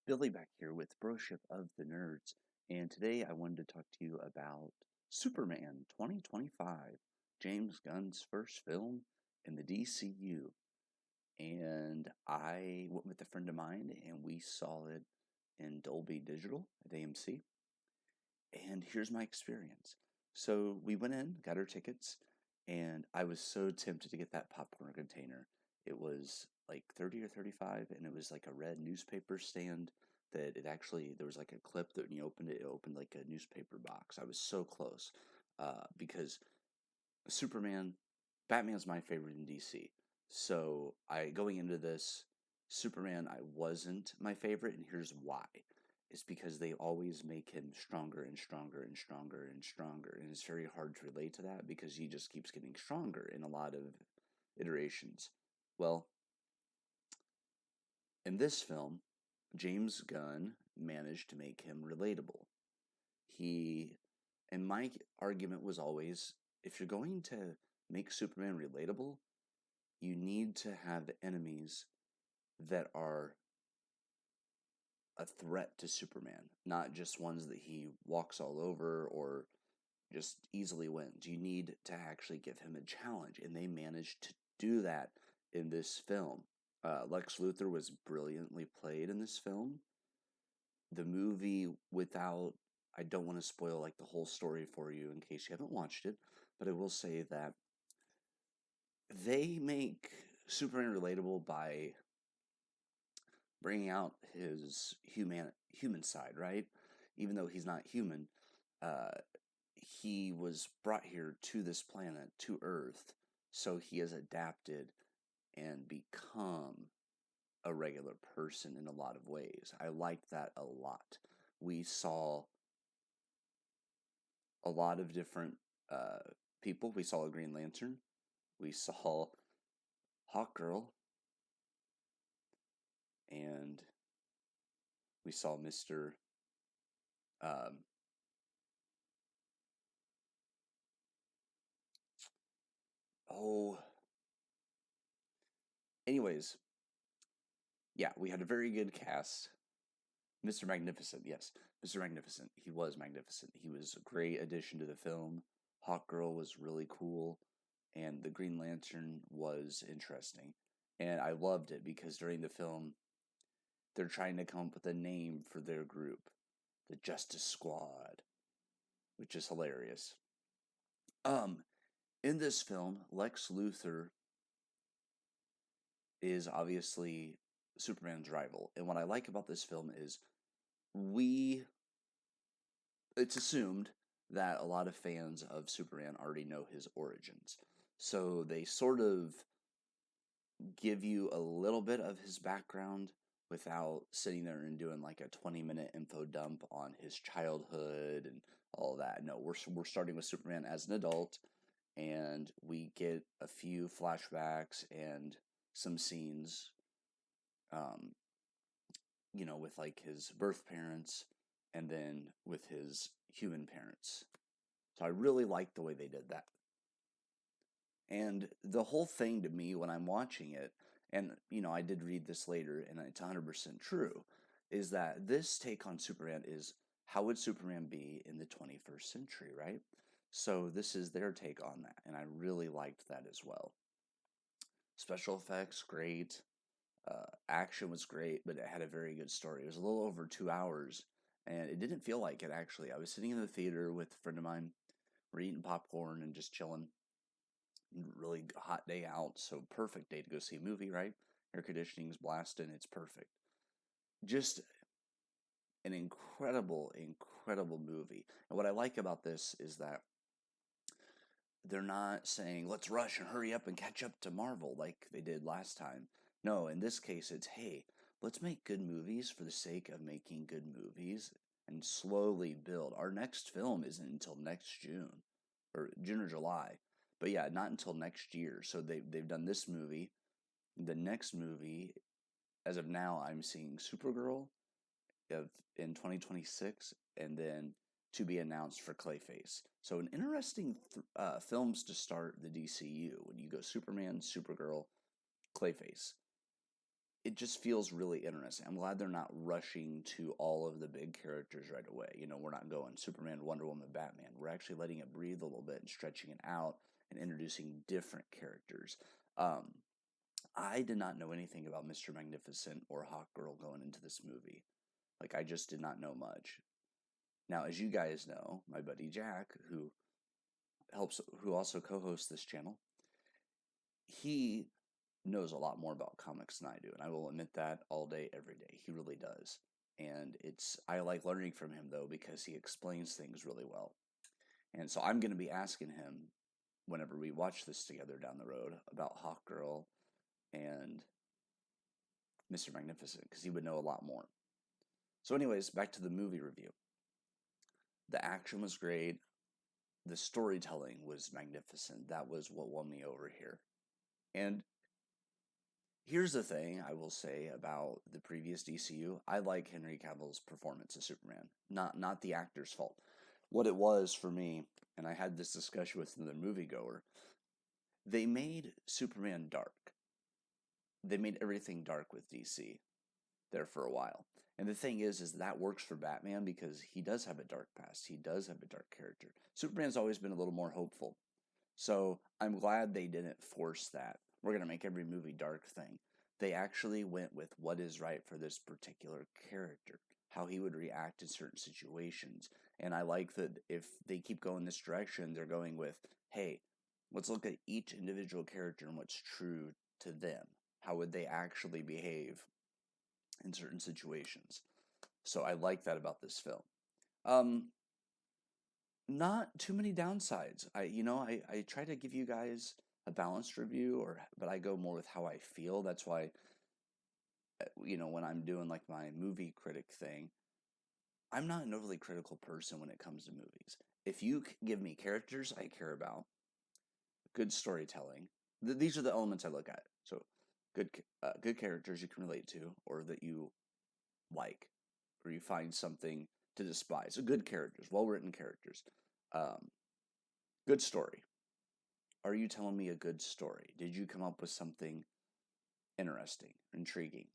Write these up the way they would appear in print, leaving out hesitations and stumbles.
Billy back here with Broship of the Nerds, and today I wanted to talk to you about Superman 2025, James Gunn's first film in the DCU. And I went with a friend of mine, and we saw it in Dolby Digital at AMC. And here's my experience. So we went in, got our tickets, and I was so tempted to get that popcorn container. It was like 30 or 35, and it was like a red newspaper stand that it actually, there was like a clip that when you opened it, it opened like a newspaper box. I was so close because Superman, Batman's my favorite in DC. So going into this, Superman, I wasn't my favorite, and here's why. It's because they always make him stronger and stronger and stronger and stronger, and it's very hard to relate to that because he just keeps getting stronger in a lot of iterations. Well, in this film, James Gunn managed to make him relatable. He, and my argument was always, if you're going to make Superman relatable, you need to have enemies that are a threat to Superman, not just ones that he walks all over or just easily wins. You need to actually give him a challenge, and they managed to do that in this film. Lex Luthor was brilliantly played in this film. The movie, without, I don't want to spoil like the whole story for you in case you haven't watched it, but I will say that they make Superman relatable by bringing out his human side, right? Even though he's not human, uh, he was brought here to this planet, to Earth, so he has adapted and become a regular person in a lot of ways. I liked that a lot. We saw a lot of different people. We saw a Green Lantern. We saw Hawkgirl, and we saw Mister. Um, oh, anyways, yeah, we had a very good cast. Mr. Magnificent, yes, Mr. Magnificent. He was magnificent. He was a great addition to the film. Hawkgirl was really cool, and the Green Lantern was interesting. And I loved it because during the film, they're trying to come up with a name for their group, the Justice Squad, which is hilarious. Um, in this film, Lex Luthor is obviously Superman's rival. And what I like about this film is we it's assumed that a lot of fans of Superman already know his origins. So they sort of give you a little bit of his background without sitting there and doing like a 20-minute info dump on his childhood and all that. No, we're starting with Superman as an adult, and we get a few flashbacks and some scenes um, with like his birth parents and then with his human parents. So I really like the way they did that. And the whole thing to me when I'm watching it, and I did read this later and it's 100% true, is that this take on Superman is how would Superman be in the 21st century, right? So this is their take on that, and I really liked that as well. Special effects, great. Action was great, but it had a very good story. It was a little over 2 hours, and it didn't feel like it actually. I was sitting in the theater with a friend of mine, we're eating popcorn and just chilling. Really hot day out, so perfect day to go see a movie, right? Air conditioning's blasting, it's perfect. Just an incredible, incredible movie. And what I like about this is that they're not saying, let's rush and hurry up and catch up to Marvel like they did last time. No, in this case, it's, hey, let's make good movies for the sake of making good movies and slowly build. Our next film isn't until next June or June or July. But yeah, not until next year. So they've done this movie. The next movie, as of now, I'm seeing Supergirl in 2026, and then to be announced for Clayface. So an interesting films to start the DCU when you go Superman, Supergirl, Clayface. it just feels really interesting. I'm glad they're not rushing to all of the big characters right away. You know, we're not going Superman, Wonder Woman, Batman. We're actually letting it breathe a little bit and stretching it out and introducing different characters. I did not know anything about Mr. Magnificent or Hawkgirl going into this movie. Like, I just did not know much. Now, as you guys know, my buddy Jack, who also co-hosts this channel, he knows a lot more about comics than I do, and I will admit that all day, every day. He really does. And I like learning from him though, because he explains things really well. And so I'm going to be asking him whenever we watch this together down the road about Hawkgirl and Mr. Magnificent, because he would know a lot more. So anyways, back to the movie review. The action was great. The storytelling was magnificent. That was what won me over here. And here's the thing I will say about the previous DCU. I like Henry Cavill's performance as Superman. Not the actor's fault. What it was for me, and I had this discussion with another moviegoer, they made Superman dark. They made everything dark with DC there for a while. And the thing is that works for Batman because he does have a dark past. He does have a dark character. Superman's always been a little more hopeful. So I'm glad they didn't force that. We're going to make every movie dark thing. They actually went with what is right for this particular character, how he would react in certain situations. And I like that if they keep going this direction, they're going with, hey, let's look at each individual character and what's true to them. How would they actually behave in certain situations? So I like that about this film. Not too many downsides. I try to give you guys a balanced review, but I go more with how I feel. That's why, when I'm doing like my movie critic thing, I'm not an overly critical person when it comes to movies. If you give me characters I care about, good storytelling, these are the elements I look at. So good characters you can relate to, or that you like, or you find something to despise. So good characters, well-written characters. Good story. Are you telling me a good story? Did you come up with something interesting, intriguing?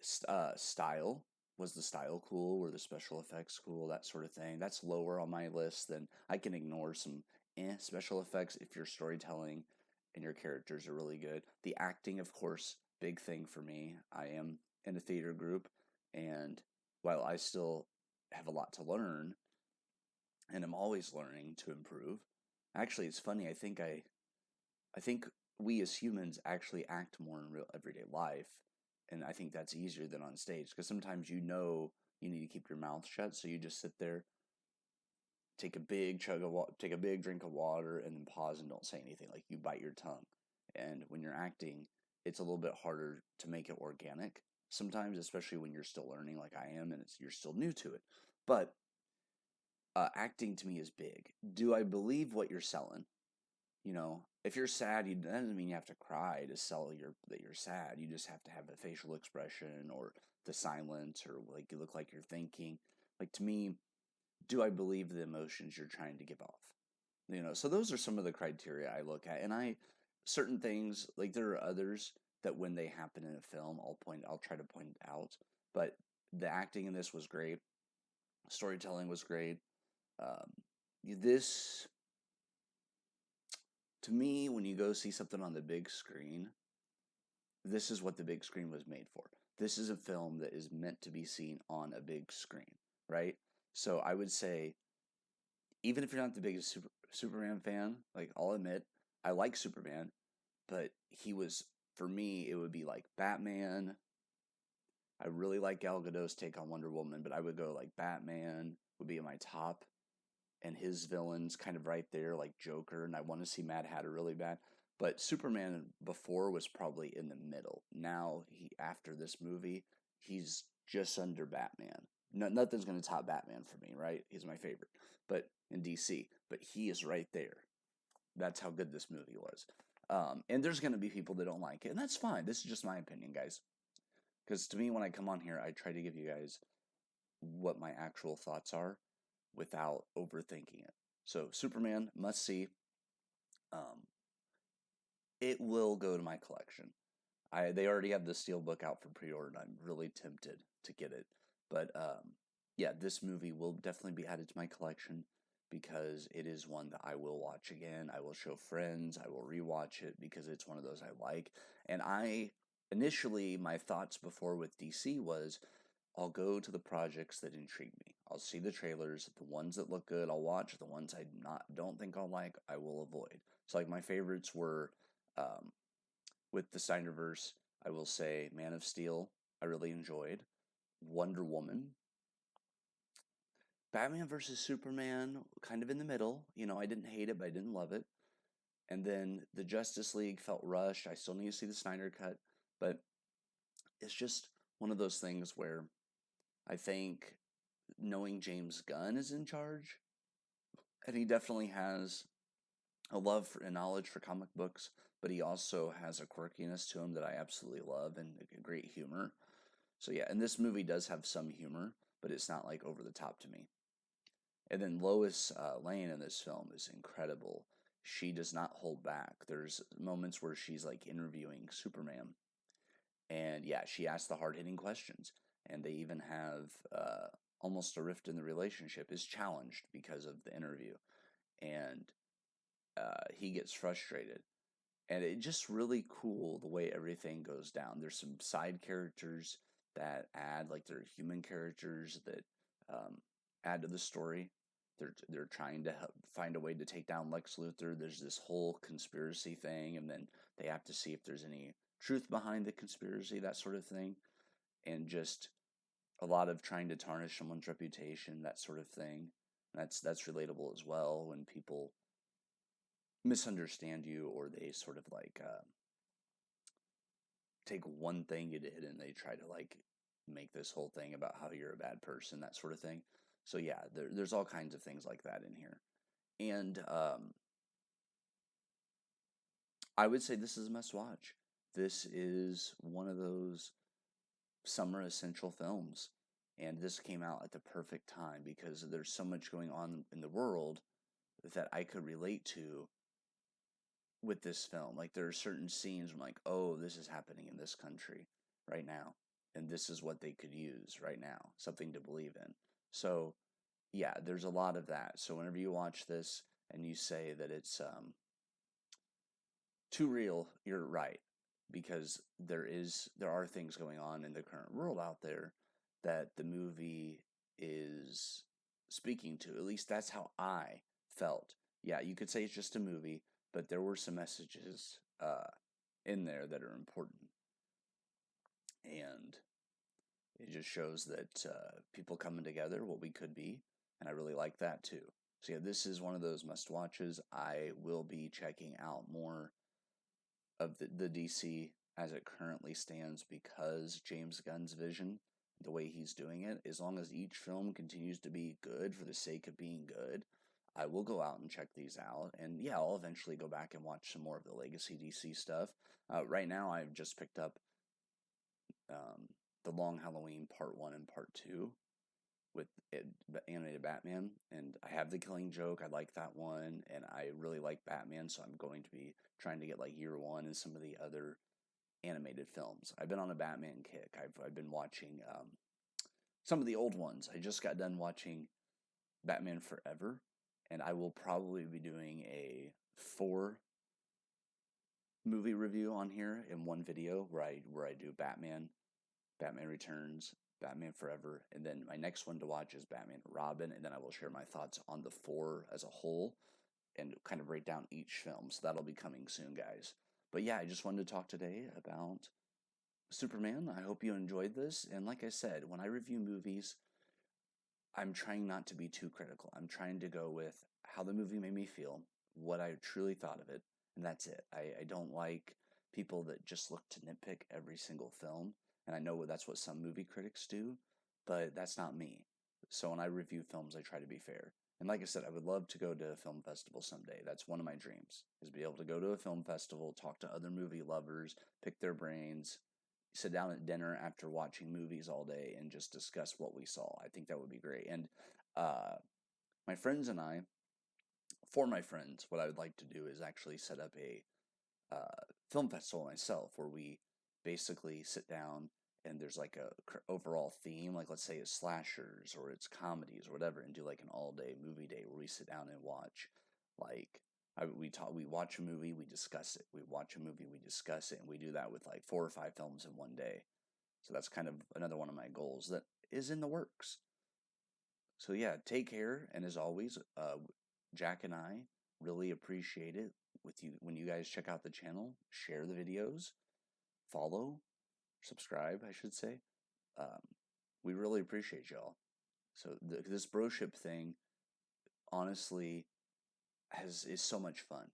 Style. Was the style cool? Were the special effects cool? That sort of thing. That's lower on my list than I can ignore some special effects if your storytelling and your characters are really good. The acting, of course, big thing for me. I am in a theater group, and while I still have a lot to learn, and I'm always learning to improve. Actually, it's funny. I think we as humans actually act more in real everyday life, and I think that's easier than on stage, because sometimes you need to keep your mouth shut, so you just sit there, take a big drink of water, and then pause and don't say anything. Like, you bite your tongue. And when you're acting, it's a little bit harder to make it organic sometimes, especially when you're still learning, like I am, and you're still new to it. But acting to me is big. Do I believe what you're selling? If you're sad, that doesn't mean you have to cry to sell that you're sad. You just have to have a facial expression, or the silence, or like you look like you're thinking. Like, to me, do I believe the emotions you're trying to give off? So those are some of the criteria I look at. And certain things, like, there are others that when they happen in a film, I'll try to point it out. But the acting in this was great. Storytelling was great. This, to me, when you go see something on the big screen, this is what the big screen was made for. This is a film that is meant to be seen on a big screen, right? So I would say, even if you're not the biggest Superman fan, like, I'll admit, I like Superman, but for me, it would be like Batman. I really like Gal Gadot's take on Wonder Woman, but I would go like Batman would be in my top, and his villains kind of right there, like Joker, and I want to see Mad Hatter really bad. But Superman before was probably in the middle. Now, after this movie, he's just under Batman. Nothing's going to top Batman for me, right? He's my favorite, but in DC. But he is right there. That's how good this movie was. And there's going to be people that don't like it, and that's fine. This is just my opinion, guys. Because to me, when I come on here, I try to give you guys what my actual thoughts are without overthinking it. So Superman, must see. It will go to my collection. They already have the Steelbook out for pre-order, and I'm really tempted to get it. But yeah, this movie will definitely be added to my collection because it is one that I will watch again. I will show friends. I will rewatch it because it's one of those I like. And initially, my thoughts before with DC was I'll go to the projects that intrigue me. I'll see the trailers, the ones that look good, I'll watch. The ones I don't think I'll like, I will avoid. So like my favorites were um, with the Snyderverse, I will say Man of Steel, I really enjoyed. Wonder Woman, Batman versus Superman, kind of in the middle. I didn't hate it, but I didn't love it. And then the Justice League felt rushed. I still need to see the Snyder cut, but it's just one of those things where I think knowing James Gunn is in charge, and he definitely has a love for and knowledge for comic books, but he also has a quirkiness to him that I absolutely love and a great humor. So yeah, and this movie does have some humor, but it's not like over the top to me. And then Lois Lane in this film is incredible. She does not hold back. There's moments where she's like interviewing Superman, and yeah, she asks the hard hitting questions, and they even have almost a rift in the relationship is challenged because of the interview, and he gets frustrated. And it's just really cool the way everything goes down. There's some side characters that add, like they're human characters that add to the story. They're trying to find a way to take down Lex Luthor. There's this whole conspiracy thing, and then they have to see if there's any truth behind the conspiracy, that sort of thing, and just a lot of trying to tarnish someone's reputation, that sort of thing. That's relatable as well when people misunderstand you or they sort of like take one thing you did and they try to like make this whole thing about how you're a bad person, that sort of thing. So yeah, there's all kinds of things like that in here. And I would say this is a must watch. This is one of those summer essential films. And this came out at the perfect time because there's so much going on in the world that I could relate to with this film. Like there are certain scenes where I'm like, oh, this is happening in this country right now. And this is what they could use right now, something to believe in. So yeah, there's a lot of that. So whenever you watch this and you say that it's too real, you're right. Because there are things going on in the current world out there that the movie is speaking to. At least that's how I felt. Yeah, you could say it's just a movie, but there were some messages in there that are important. And it just shows that people coming together, what we could be. And I really like that too. So yeah, this is one of those must watches. I will be checking out more of the DC as it currently stands because James Gunn's vision, the way he's doing it, as long as each film continues to be good for the sake of being good, I will go out and check these out. And yeah, I'll eventually go back and watch some more of the Legacy DC stuff. Right now, I've just picked up The Long Halloween Part 1 and Part 2 with animated Batman, and I have The Killing Joke. I like that one, and I really like Batman, so I'm going to be trying to get like Year One and some of the other animated films. I've been on a Batman kick. I've been watching some of the old ones. I just got done watching Batman Forever, and I will probably be doing a 4 movie review on here in one video where I do Batman, Batman Returns, Batman Forever, and then my next one to watch is Batman Robin, and then I will share my thoughts on the 4 as a whole and kind of break down each film. So that'll be coming soon, guys. But yeah, I just wanted to talk today about Superman. I hope you enjoyed this. And like I said, when I review movies, I'm trying not to be too critical. I'm trying to go with how the movie made me feel, what I truly thought of it, and that's it. I don't like people that just look to nitpick every single film, and I know that's what some movie critics do, but that's not me. So when I review films, I try to be fair. And like I said, I would love to go to a film festival someday. That's one of my dreams, is be able to go to a film festival, talk to other movie lovers, pick their brains, sit down at dinner after watching movies all day and just discuss what we saw. I think that would be great. And uh, my friends and I, for my friends, what I would like to do is actually set up a film festival myself where we basically sit down and there's like a overall theme, like let's say it's slashers or it's comedies or whatever, and do like an all day movie day where we sit down and watch like we watch a movie, we discuss it. We watch a movie, we discuss it, and we do that with like 4 or 5 films in one day. So that's kind of another one of my goals that is in the works. So yeah, take care, and as always, Jack and I really appreciate it with you when you guys check out the channel, share the videos, follow, subscribe, I should say. Um, we really appreciate y'all. So this broship thing, honestly, is so much fun.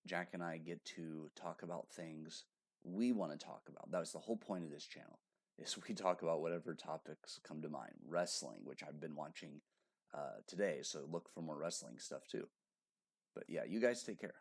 Jack and I get to talk about things we want to talk about. That was the whole point of this channel. Is we talk about whatever topics come to mind. Wrestling, which I've been watching today, so look for more wrestling stuff too. But yeah, you guys take care.